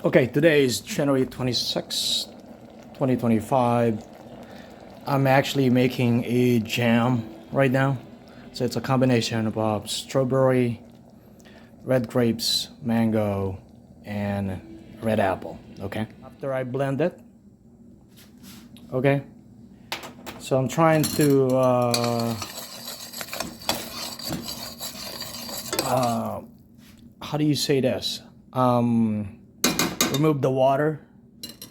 Okay, today is January 26, 2025. I'm actually making a jam right now. So it's a combination of strawberry, red grapes, mango, and red apple. Okay, after I blend it, okay, so I'm trying to how do you say this? Remove the water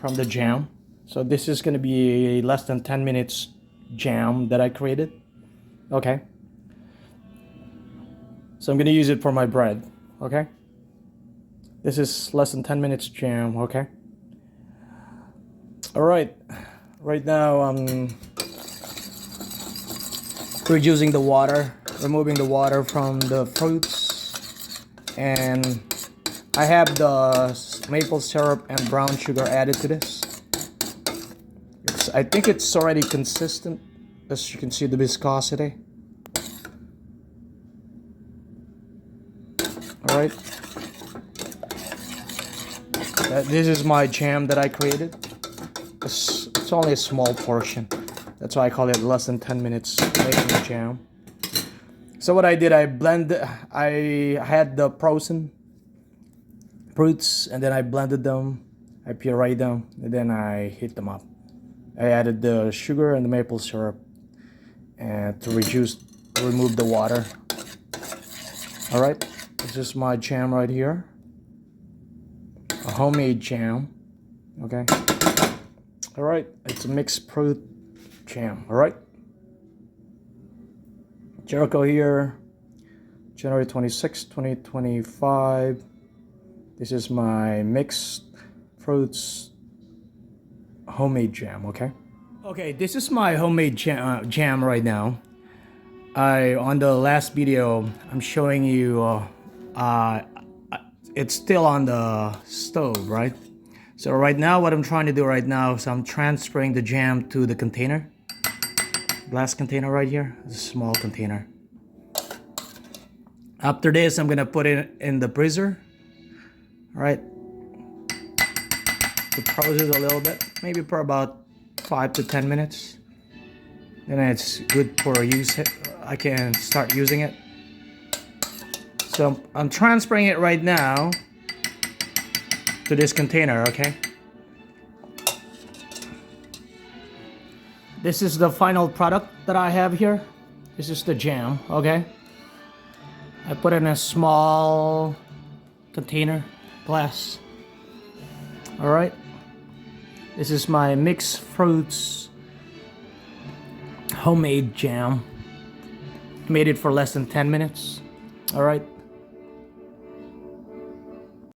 from the jam. So this is going to be a less than 10 minutes jam that I created. Okay, so I'm going to use it for my bread. Okay, this is less than 10 minutes jam. Okay, all right, right now I'm reducing the water, removing the water from the fruits, and I have the maple syrup and brown sugar added to this. I think it's already consistent, as you can see the viscosity. Alright. This is my jam that I created. It's only a small portion. That's why I call it less than 10 minutes making the jam. So what I did, I had the frozen fruits and then I blended them, I pureed them, and then I heat them up. I added the sugar and the maple syrup and to remove the water. Alright, this is my jam right here. A homemade jam. Okay. Alright, it's a mixed fruit jam. Alright. Jerico here. January 26, 2025. This is my mixed fruits homemade jam, okay? Okay, this is my homemade jam right now. On the last video, I'm showing you, it's still on the stove, right? So right now, what I'm trying to do right now is I'm transferring the jam to the container. Glass container right here, it's a small container. After this, I'm gonna put it in the freezer. All right, to process a little bit, maybe for about 5 to 10 minutes. Then it's good for use. I can start using it. So I'm transferring it right now to this container, okay? This is the final product that I have here. This is the jam, okay? I put it in a small container. Glass. All right, this is my mixed fruits homemade jam. Made it for less than 10 minutes. All right,